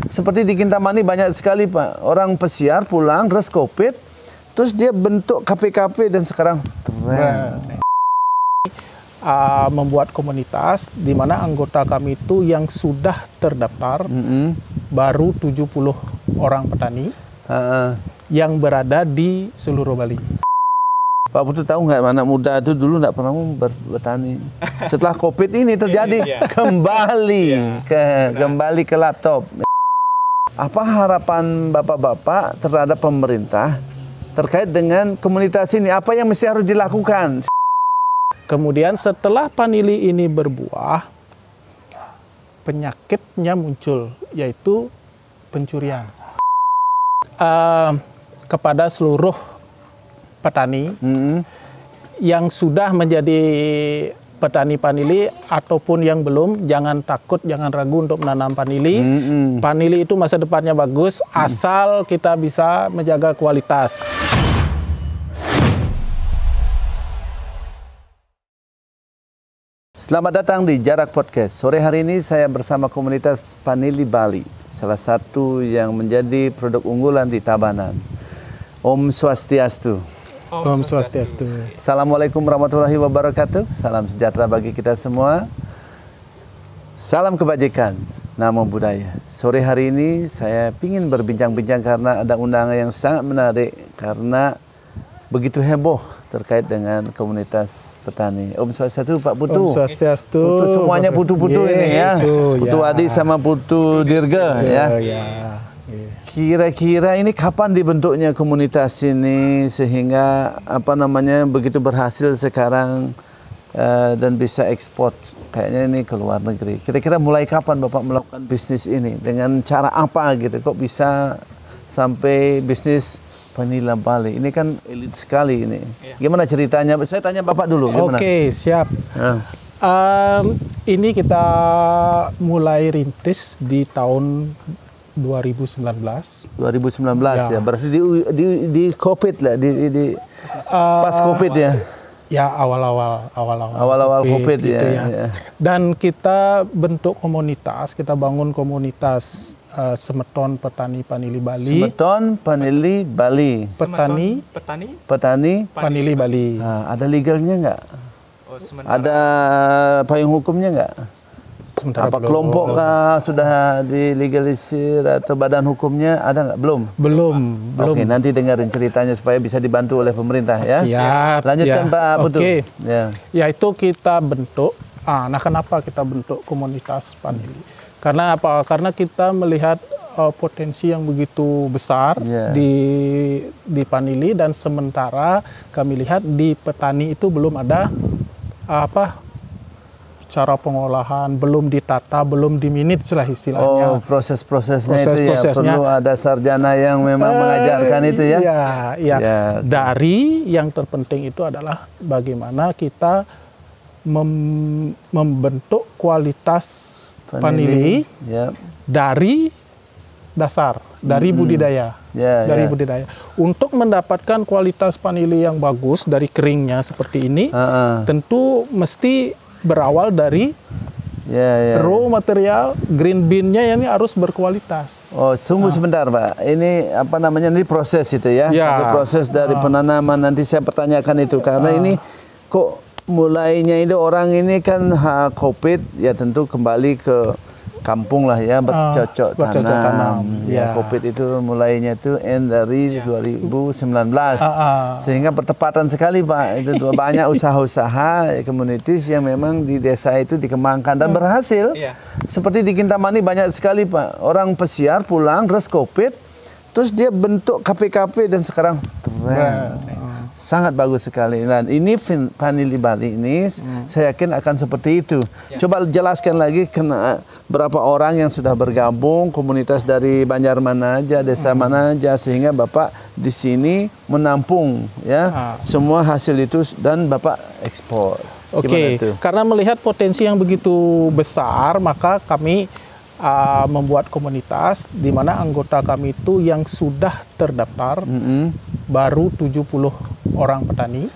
Seperti di Kintamani banyak sekali Pak, orang pesiar pulang terus COVID, terus dia bentuk KP-KP dan sekarang keren. Membuat komunitas di mana anggota kami itu yang sudah terdaftar baru 70 orang petani yang berada di seluruh Bali. Pak Putu tahu nggak, anak muda itu dulu nggak pernah bertani. Setelah COVID ini terjadi kembali ke laptop. Apa harapan bapak-bapak terhadap pemerintah terkait dengan komunitas ini? Apa yang mesti harus dilakukan? Kemudian setelah panili ini berbuah, penyakitnya muncul, yaitu pencurian. Kepada seluruh petani yang sudah menjadi petani panili ataupun yang belum, jangan takut, jangan ragu untuk menanam panili. Panili itu masa depannya bagus, asal kita bisa menjaga kualitas. Selamat datang di Jarak Podcast. Sore hari ini saya bersama komunitas Panili Bali, salah satu yang menjadi produk unggulan di Tabanan. Om Swastiastu. Om Swastiastu. Assalamualaikum warahmatullahi wabarakatuh. Salam sejahtera bagi kita semua. Salam kebajikan, nama budaya. Sore hari ini saya ingin berbincang-bincang karena ada undangan yang sangat menarik karena begitu heboh terkait dengan komunitas petani. Om Swastiastu Pak Putu. Om Swastiastu. Putu semuanya Putu-Putu ini ya. Putu Adi sama Putu Dirga ya. Kira-kira ini kapan dibentuknya komunitas ini sehingga begitu berhasil sekarang dan bisa ekspor kayaknya ini ke luar negeri. Kira-kira mulai kapan Bapak melakukan bisnis ini? Dengan cara apa gitu? Kok bisa sampai bisnis Panili Bali? Ini kan elit sekali ini. Gimana ceritanya? Saya tanya Bapak dulu. Gimana? Oke, siap. Ini kita mulai rintis di tahun 2019 ya. Berarti di COVID lah, pas COVID ya. Ya, awal-awal COVID gitu ya. Dan kita bentuk komunitas, kita bangun komunitas Semeton Petani Panili Bali. Semeton Panili Bali. Petani Panili Bali. Nah, ada legalnya nggak? Ada payung hukumnya nggak? Apa kelompok kah sudah dilegalisir atau badan hukumnya ada nggak? Belum. Oke, nanti dengerin ceritanya supaya bisa dibantu oleh pemerintah ya. Siap. Lanjutkan ya. Pak Putu. Oke. Ya itu kita bentuk. Nah kenapa kita bentuk komunitas Panili? Karena apa? Karena kita melihat potensi yang begitu besar di Panili dan sementara kami lihat di petani itu belum ada cara pengolahan, belum ditata, belum diminit lah istilahnya. Proses-prosesnya itu ya perlu ada sarjana yang memang mengajarkan itu ya. Iya. Dari yang terpenting itu adalah bagaimana kita membentuk kualitas panili dari dasar, dari budidaya. Budidaya. Untuk mendapatkan kualitas panili yang bagus dari keringnya seperti ini, tentu mesti berawal dari raw material, green bean-nya ini harus berkualitas. Tunggu sebentar Pak. Ini ini proses itu ya. Sampai proses dari penanaman nanti saya pertanyakan itu karena ini kok mulainya itu orang ini kan COVID ya tentu kembali ke kampung lah ya, bercocok tanam. COVID itu mulainya itu dari 2019. Sehingga bertepatan sekali Pak. Itu banyak usaha-usaha communities yang memang di desa itu dikembangkan dan berhasil. Seperti di Kintamani banyak sekali Pak. Orang pesiar pulang terus COVID, terus dia bentuk KP-KP dan sekarang keren. Sangat bagus sekali. Dan ini Panili Bali ini saya yakin akan seperti itu. Coba jelaskan lagi berapa orang yang sudah bergabung, komunitas dari Banjar mana aja, desa mana aja, sehingga Bapak di sini menampung ya semua hasil itu dan Bapak ekspor. Oke, karena melihat potensi yang begitu besar, maka kami membuat komunitas di mana anggota kami itu yang sudah terdaftar baru 70 orang petani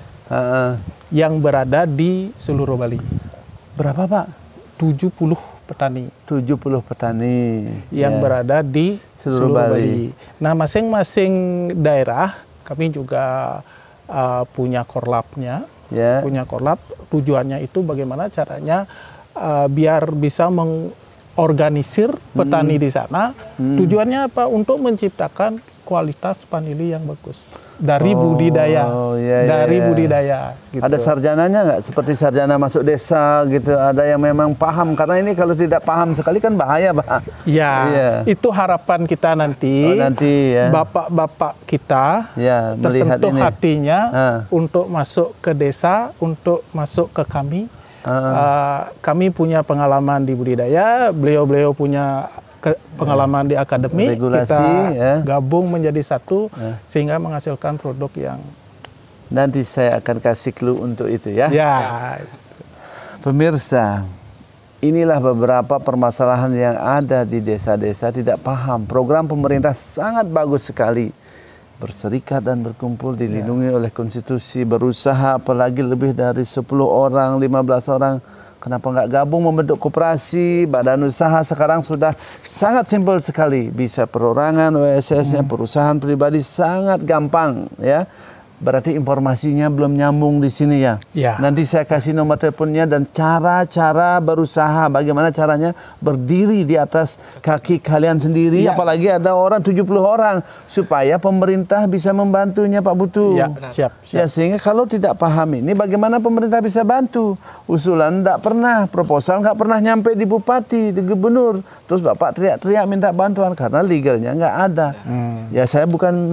yang berada di seluruh Bali. Berapa Pak? 70 petani. 70 petani yang berada di seluruh Bali. Nah, masing-masing daerah kami juga punya korlapnya. Punya korlap, tujuannya itu bagaimana caranya biar bisa mengorganisir petani di sana. Tujuannya apa? Untuk menciptakan kualitas vanili yang bagus dari budidaya. Budidaya. Gitu. Ada sarjananya nggak? Seperti sarjana masuk desa gitu. Ada yang memang paham, karena ini kalau tidak paham sekali kan bahaya, Pak. Itu harapan kita nanti. Bapak-bapak kita tersentuh hatinya untuk masuk ke desa, untuk masuk ke kami. Kami punya pengalaman di budidaya, beliau-beliau punya pengalaman di akademik, kita gabung menjadi satu sehingga menghasilkan produk yang nanti saya akan kasih clue untuk itu ya. Pemirsa, inilah beberapa permasalahan yang ada di desa-desa tidak paham. Program pemerintah sangat bagus sekali. Berserikat dan berkumpul dilindungi oleh konstitusi, berusaha apalagi lebih dari 10 orang, 15 orang. Kenapa nggak gabung membentuk koperasi, badan usaha? Sekarang sudah sangat simpel sekali. Bisa perorangan, OSS-nya, perusahaan pribadi, sangat gampang ya. Berarti informasinya belum nyambung di sini ya. Nanti saya kasih nomor teleponnya dan cara-cara berusaha. Bagaimana caranya berdiri di atas kaki kalian sendiri. Apalagi ada orang 70 orang. Supaya pemerintah bisa membantunya, Pak Putu. Siap. Ya, sehingga kalau tidak paham ini bagaimana pemerintah bisa bantu. Usulan tidak pernah, proposal nggak pernah nyampe di bupati, di gubernur. Terus Bapak teriak-teriak minta bantuan karena legalnya nggak ada. Ya, saya bukan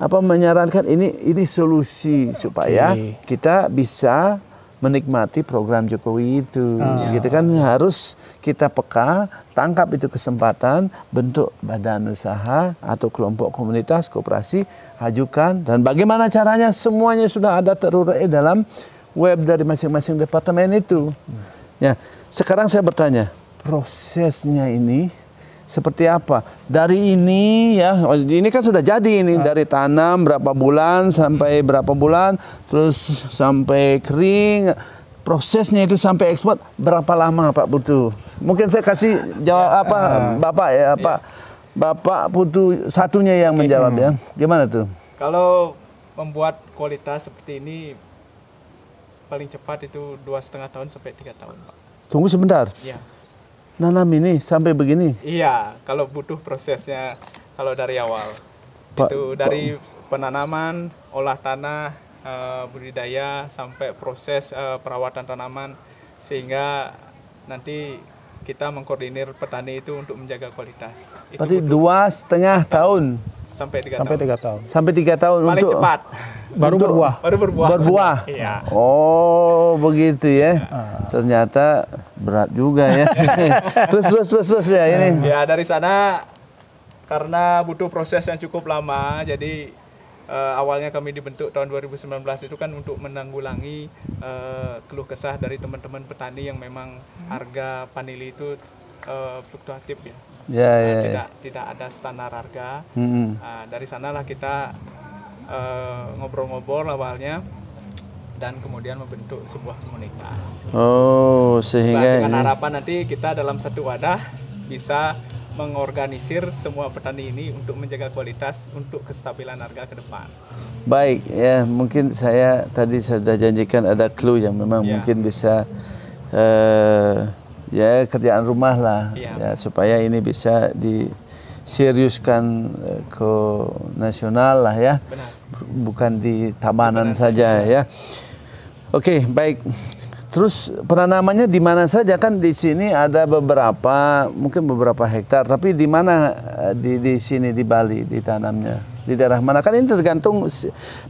menyarankan ini solusi supaya kita bisa menikmati program Jokowi itu. Gitu kan, harus kita peka, tangkap itu kesempatan, bentuk badan usaha atau kelompok komunitas, koperasi, ajukan, dan bagaimana caranya semuanya sudah ada terurai dalam web dari masing-masing departemen itu. Ya, sekarang saya bertanya, prosesnya ini seperti apa? Dari ini ya, ini kan sudah jadi ini, dari tanam berapa bulan sampai berapa bulan, terus sampai kering, prosesnya itu sampai ekspor berapa lama Pak Putu? Mungkin saya kasih jawab Bapak ya, Bapak Putu satunya yang menjawab ya. Gimana tuh? Kalau membuat kualitas seperti ini paling cepat itu 2,5 tahun sampai 3 tahun, Pak. Tunggu sebentar. Nanam ini sampai begini? Iya, kalau butuh prosesnya, kalau dari awal. Itu dari penanaman, olah tanah, budidaya, sampai proses perawatan tanaman, sehingga nanti kita mengkoordinir petani itu untuk menjaga kualitas. Berarti 2,5 tahun? Sampai 3 tahun. Sampai 3 tahun paling untuk cepat. Baru berbuah. Iya. Oh, begitu ya. Ternyata berat juga ya. terus ya ini. Ya, dari sana karena butuh proses yang cukup lama, jadi awalnya kami dibentuk tahun 2019 itu kan untuk menanggulangi keluh kesah dari teman-teman petani yang memang harga vanili itu fluktuatif ya. Tidak ada standar harga. Dari sanalah kita ngobrol-ngobrol awalnya dan kemudian membentuk sebuah komunitas. Sehingga dengan harapan nanti kita dalam satu wadah bisa mengorganisir semua petani ini untuk menjaga kualitas untuk kestabilan harga ke depan. Baik ya, mungkin saya tadi sudah janjikan ada clue yang memang mungkin bisa ya kerjaan rumah lah ya, supaya ini bisa diseriuskan ke nasional lah ya. Benar. Bukan di tabanan saja ya. Oke, baik. Terus penanamannya di mana saja? Kan di sini ada mungkin beberapa hektar, tapi di mana di sini di Bali ditanamnya? Di daerah mana? Kan ini tergantung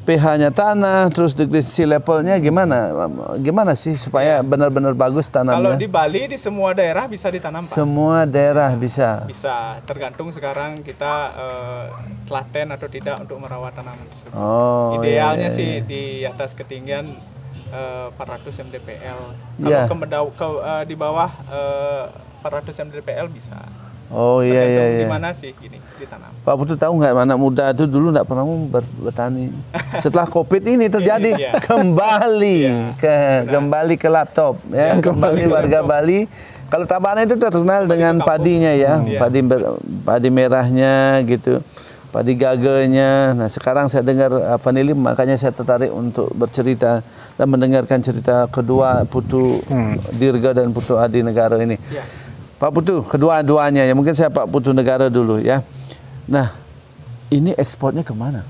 pH-nya tanah, terus degree sea levelnya gimana sih supaya benar-benar bagus tanamnya? Kalau di Bali di semua daerah bisa ditanam, Pak. Semua daerah bisa. Bisa, tergantung sekarang kita telaten atau tidak untuk merawat tanaman tersebut. Idealnya sih di atas ketinggian 400 mdpl. Kalau di bawah 400 mdpl bisa. Di mana sih ini ditanam? Pak Putu tahu nggak, anak muda itu dulu nggak pernah bertani. Setelah COVID ini terjadi kembali ke laptop ya, kembali warga Bali Kalau Tabanan itu terkenal dengan padinya ya, padi merahnya gitu, padi gagenya. Nah sekarang saya dengar Vanili, makanya saya tertarik untuk bercerita dan mendengarkan cerita kedua Putu Dirga dan Putu Adi Negara ini. Ya. Pak Putu, kedua-duanya ya, mungkin saya Pak Putu Negara dulu ya. Nah, ini ekspornya kemana?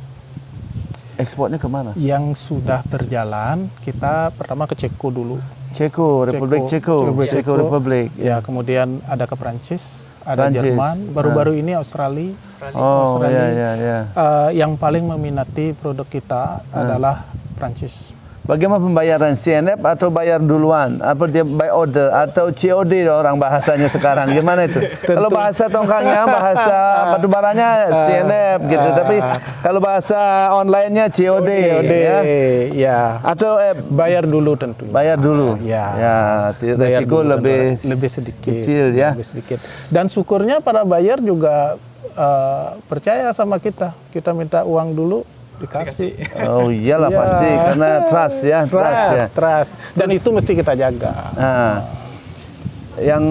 Ekspornya kemana? Yang sudah berjalan, kita pertama ke Ceko dulu. Ceko, Republik Ceko Republik. Ya, kemudian ada ke Prancis, ada Prancis. Jerman, baru-baru ini Australia. Oh, Australia. ya. Yang paling meminati produk kita adalah Prancis. Bagaimana pembayaran, CNF atau bayar duluan? Apa dia by order atau COD orang bahasanya sekarang? Gimana itu? Kalau bahasa tongkangnya, bahasa batubaranya CNF gitu. Tapi kalau bahasa online-nya COD ya. Atau Bayar dulu tentunya. bayar dulu. Ya. Risiko lebih sedikit. kecil ya. Lebih sedikit. Dan syukurnya para buyer juga percaya sama kita. Kita minta uang dulu, dikasih. Oh iyalah pasti karena trust ya, Trust. Dan itu mesti kita jaga. Nah, yang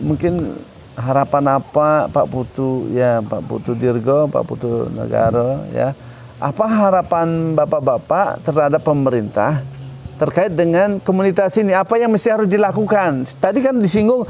mungkin harapan apa Pak Putu ya, Pak Putu Dirgo, Pak Putu Negara ya. Apa harapan Bapak-bapak terhadap pemerintah terkait dengan komunitas ini? Apa yang mesti harus dilakukan? Tadi kan disinggung,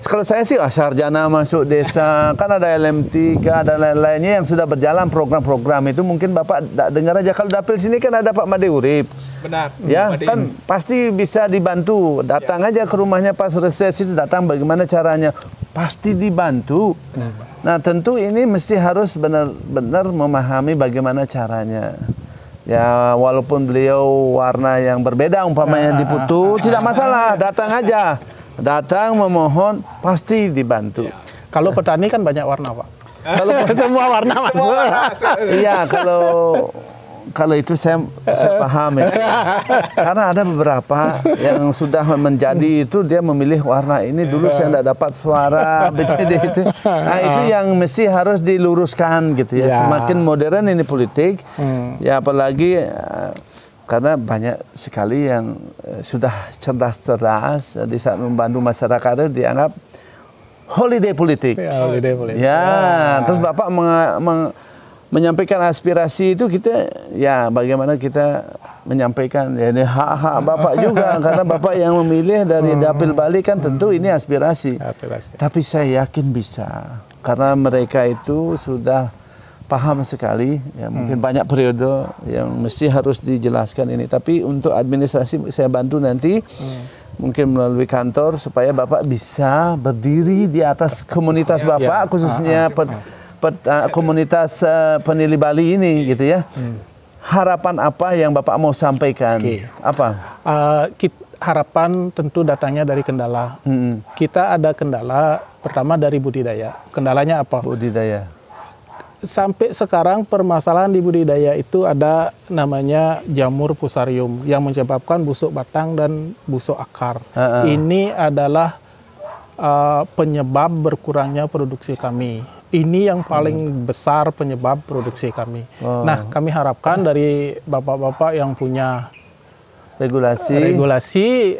kalau saya sih sarjana masuk desa, kan ada LM3, ada lain-lainnya yang sudah berjalan program-program itu. Mungkin Bapak dengar aja, kalau dapil sini kan ada Pak Made Urip. Benar. Ya, kan pasti bisa dibantu. Datang aja ke rumahnya pas reses itu, datang bagaimana caranya. Pasti dibantu. Nah, tentu ini mesti harus benar-benar memahami bagaimana caranya. Ya, walaupun beliau warna yang berbeda umpamanya di Putu, tidak masalah, datang aja. Datang memohon pasti dibantu. Kalau petani kan banyak warna, Pak. Kalau Semua warna masuk. iya, kalau itu saya paham ya. Karena ada beberapa yang sudah menjadi itu dia memilih warna ini, dulu saya tidak dapat suara BCD itu. Nah, itu yang mesti harus diluruskan gitu ya. Semakin modern ini politik. Ya apalagi karena banyak sekali yang sudah cerdas di saat membantu masyarakat itu dianggap holiday politik. Ya, terus Bapak menyampaikan aspirasi itu, kita ya bagaimana kita menyampaikan ya ini hak-hak Bapak juga karena Bapak yang memilih dari Dapil Bali kan tentu ini aspirasi. Tapi saya yakin bisa karena mereka itu sudah paham sekali ya, mungkin banyak periode yang mesti harus dijelaskan ini, tapi untuk administrasi saya bantu nanti mungkin melalui kantor supaya Bapak bisa berdiri di atas komunitas Bapak khususnya komunitas penili Bali ini gitu ya. Harapan apa yang Bapak mau sampaikan? Apa? Harapan tentu datangnya dari kendala. Kita ada kendala pertama dari budidaya. Kendalanya apa? Budidaya. Sampai sekarang permasalahan di budidaya itu ada namanya jamur fusarium yang menyebabkan busuk batang dan busuk akar. Ini adalah penyebab berkurangnya produksi kami. Ini yang paling besar penyebab produksi kami. Nah, kami harapkan dari bapak-bapak yang punya regulasi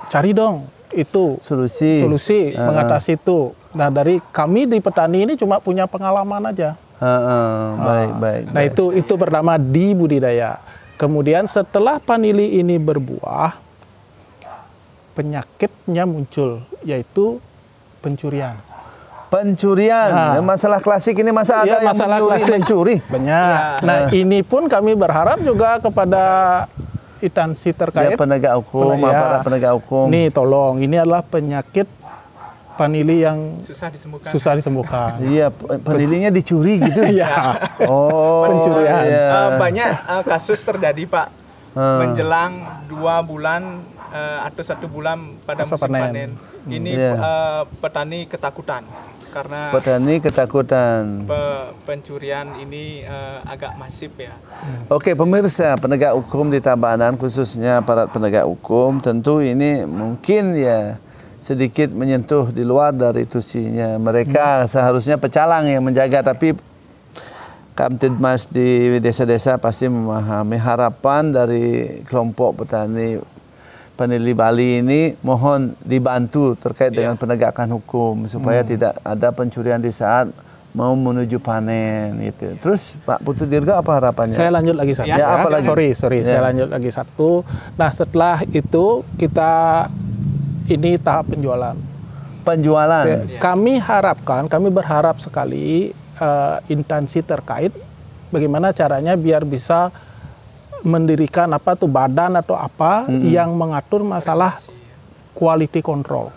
cari dong itu solusi mengatasi itu. Nah, dari kami di petani ini cuma punya pengalaman aja. Baik. Nah, itu pertama di budidaya. Kemudian setelah vanili ini berbuah, penyakitnya muncul, yaitu pencurian. Masalah klasik ini, masa ada yang mencuri. Banyak. Nah, ini pun kami berharap juga kepada instansi terkait. Ya, penegak hukum, para penegak hukum. Nih, tolong, ini adalah penyakit vanili yang susah disembuhkan. Iya, vanilinya dicuri gitu. Iya. Oh, pencurian. Banyak kasus terjadi, Pak. Menjelang 2 bulan atau 1 bulan pada musim panen. Ini petani ketakutan karena pencurian ini agak masif ya. Oke, pemirsa, penegak hukum di Tabanan khususnya para penegak hukum tentu ini mungkin ya sedikit menyentuh di luar dari tusinya. Mereka seharusnya pecalang yang menjaga, tapi Kamtidmas di desa-desa pasti memahami harapan dari kelompok petani peneliti Bali ini mohon dibantu terkait dengan penegakan hukum supaya tidak ada pencurian di saat mau menuju panen itu. Terus Pak Putu Dirga apa harapannya? Saya lanjut lagi satu. Ya, apa lagi? Sorry, saya lanjut lagi satu. Nah, setelah itu kita ini tahap penjualan. Penjualan. Kami berharap sekali instansi terkait bagaimana caranya biar bisa mendirikan apa tuh badan atau apa yang mengatur masalah quality control.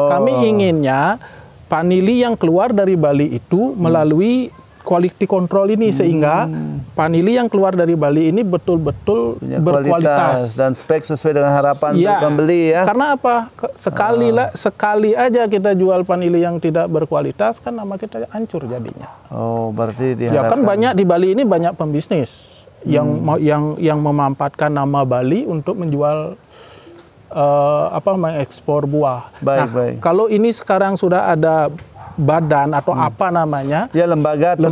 Kami inginnya panili yang keluar dari Bali itu melalui quality control ini sehingga panili yang keluar dari Bali ini betul-betul berkualitas dan spek sesuai dengan harapan pembeli ya. Karena apa? Sekali aja kita jual panili yang tidak berkualitas kan nama kita hancur jadinya. Oh, berarti diharapkan. Ya kan banyak di Bali ini banyak pembisnis yang memanfaatkan nama Bali untuk menjual mengekspor buah. Baik. Kalau ini sekarang sudah ada badan atau apa namanya? Ya lembaga atau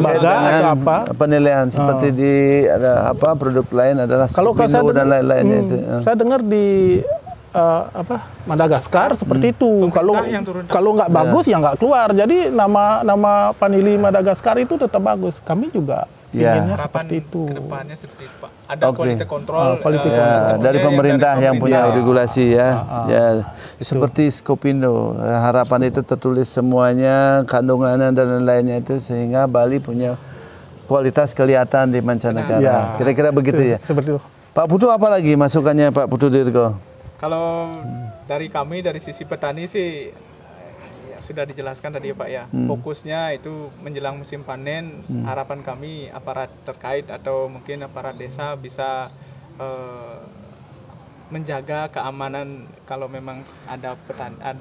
apa penilaian seperti di ada apa produk lain adalah Skopindo dan lain-lainnya itu. Saya dengar di Madagaskar seperti itu. Kalau nggak bagus ya nggak keluar. Jadi nama panili Madagaskar itu tetap bagus. Kami juga inginnya seperti itu. Kedepannya seperti itu, Pak. Ada quality control, dari pemerintah yang punya regulasi ya. Seperti Skopindo. Harapan itu tertulis semuanya, kandungannya dan lain-lainnya itu sehingga Bali punya kualitas kelihatan di mancanegara. Kira-kira begitu ya. Seperti itu. Pak Putu apa lagi masukannya Pak Putu Dirgo? Kalau dari kami dari sisi petani sih sudah dijelaskan tadi ya Pak ya. Fokusnya itu menjelang musim panen. Harapan kami aparat terkait atau mungkin aparat desa bisa menjaga keamanan kalau memang ada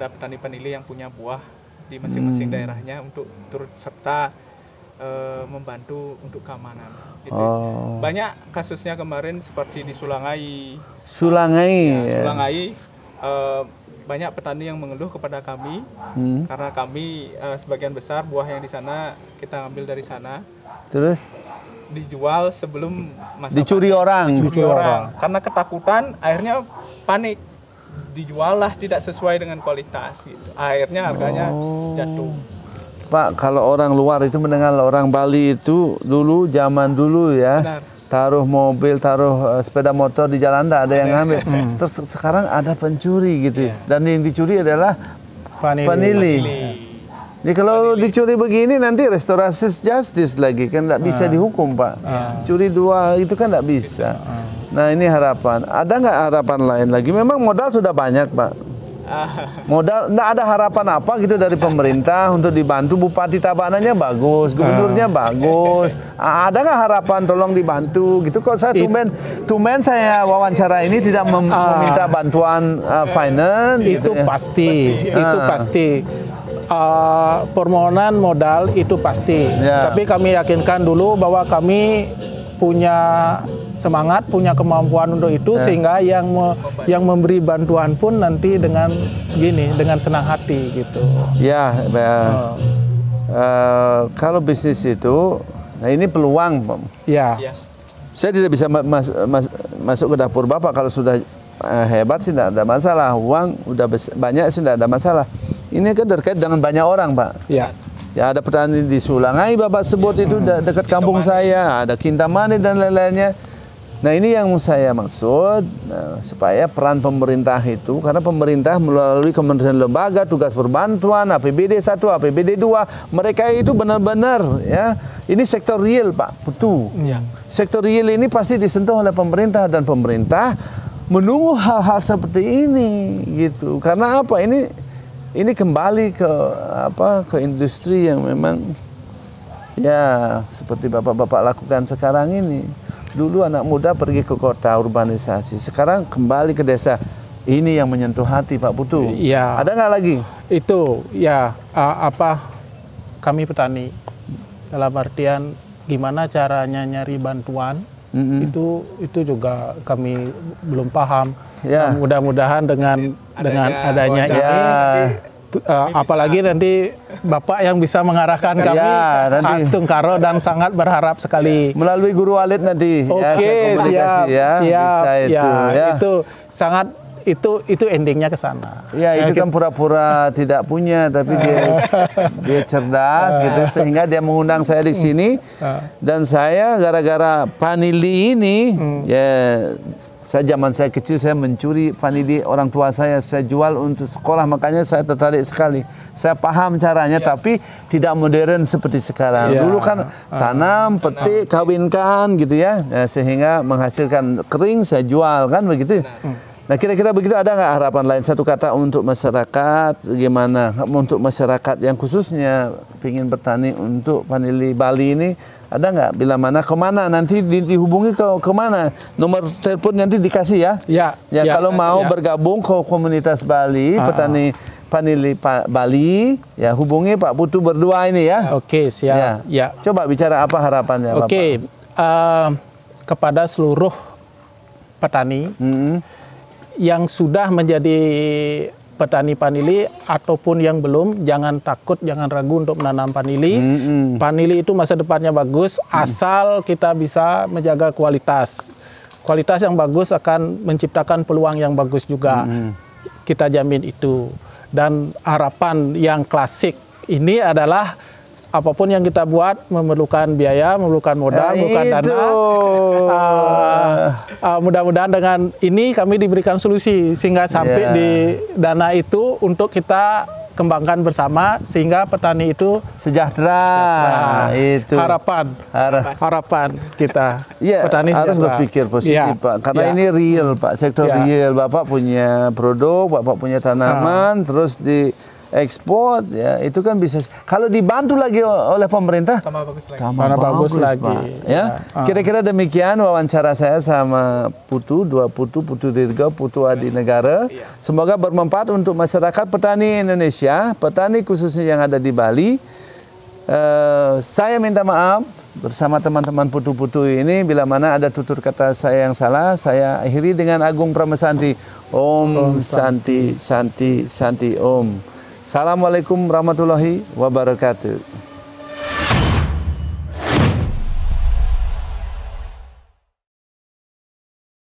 petani penili yang punya buah di masing-masing daerahnya untuk turut serta membantu untuk keamanan. Gitu. Banyak kasusnya kemarin seperti di Sulangai. Banyak petani yang mengeluh kepada kami karena kami sebagian besar buah yang di sana kita ambil dari sana. Terus dijual sebelum masa dicuri orang. Karena ketakutan akhirnya panik. Dijual lah tidak sesuai dengan kualitas gitu. Akhirnya harganya jatuh. Pak, kalau orang luar itu mendengar orang Bali itu zaman dulu ya. Benar. Taruh mobil, taruh sepeda motor di jalan, tak ada yang ngambil. Terus sekarang ada pencuri gitu. Dan yang dicuri adalah panili. Jadi kalau dicuri begini nanti restoratif justice lagi kan tidak bisa dihukum Pak. Curi dua itu kan tidak bisa. Nah ini harapan. Ada nggak harapan lain lagi? Memang modal sudah banyak Pak. Modal, nggak ada harapan apa gitu dari pemerintah untuk dibantu. Bupati Tabanannya bagus, gubernurnya bagus. Ada nggak harapan tolong dibantu gitu? Kok saya tumben saya wawancara ini tidak meminta bantuan finance? Itu gitu itu pasti. Permohonan modal itu pasti. Tapi kami yakinkan dulu bahwa kami punya semangat, punya kemampuan untuk itu sehingga yang memberi bantuan pun nanti dengan senang hati gitu. Kalau bisnis itu, nah ini peluang. Saya tidak bisa masuk ke dapur Bapak kalau sudah hebat sih tidak ada masalah, uang udah banyak sih tidak ada masalah. Ini kan terkait dengan banyak orang Pak. Ya ada petani di Sulangai Bapak sebut itu dekat kampung saya, ada Kintamani dan lain-lainnya. Nah ini yang saya maksud supaya peran pemerintah itu, karena pemerintah melalui kementerian lembaga, tugas perbantuan, APBD 1, APBD 2, mereka itu benar-benar ya, ini sektor real Pak Putu. Sektor real ini pasti disentuh oleh pemerintah dan pemerintah menunggu hal-hal seperti ini gitu. Karena apa? Ini kembali ke industri yang memang ya seperti bapak-bapak lakukan sekarang ini. Dulu anak muda pergi ke kota urbanisasi, sekarang kembali ke desa. Ini yang menyentuh hati Pak Putu. Ada nggak lagi? Itu kami petani dalam artian gimana caranya nyari bantuan. Itu juga kami belum paham. Mudah-mudahan dengan adanya ini, apalagi nanti Bapak yang bisa mengarahkan kami, Astung Karo, dan sangat berharap sekali melalui Guru Walid nanti. Siap. Itu sangat itu endingnya ke sana. Ya, itu kan pura-pura tidak punya, tapi dia cerdas gitu, sehingga dia mengundang saya di sini. Dan saya gara-gara vanili ini, ya zaman saya kecil saya mencuri vanili orang tua saya jual untuk sekolah, makanya saya tertarik sekali. Saya paham caranya, tapi tidak modern seperti sekarang. Dulu kan tanam, petik, kawinkan gitu ya, sehingga menghasilkan kering saya jual kan begitu. Nah, kira-kira begitu. Ada nggak harapan lain, satu kata untuk masyarakat, gimana untuk masyarakat yang khususnya ingin bertani untuk vanili Bali ini, ada nggak? Bila mana, kemana nanti dihubungi ke mana? Nomor telepon nanti dikasih ya? Ya, kalau mau bergabung ke komunitas Bali, petani vanili Bali, ya hubungi Pak Putu berdua ini ya. Oke, siap. Ya. Coba bicara apa harapannya, Oke, kepada seluruh petani yang sudah menjadi petani vanili ataupun yang belum, jangan takut, jangan ragu untuk menanam vanili. Vanili itu masa depannya bagus, asal kita bisa menjaga kualitas. Kualitas yang bagus akan menciptakan peluang yang bagus juga. Kita jamin itu. Dan harapan yang klasik ini adalah apapun yang kita buat memerlukan biaya, memerlukan modal, memerlukan dana. Mudah-mudahan dengan ini kami diberikan solusi sehingga sampai di dana itu untuk kita kembangkan bersama sehingga petani itu sejahtera. Itu harapan kita. Petani harus sejahtera. Berpikir positif, Pak. Karena ini real, Pak. Sektor real. Bapak punya produk, Bapak punya tanaman, terus di ekspor, ya itu kan bisa. Kalau dibantu lagi oleh pemerintah, tambah bagus lagi. Pak. Ya, kira-kira demikian wawancara saya sama Putu Dirga, Putu Adi Negara. Semoga bermanfaat untuk masyarakat petani Indonesia, petani khususnya yang ada di Bali. Saya minta maaf bersama teman-teman Putu-Putu ini bila mana ada tutur kata saya yang salah. Saya akhiri dengan Agung Pramesanti. Om Santi Santi Santi Om. Assalamualaikum warahmatullahi wabarakatuh.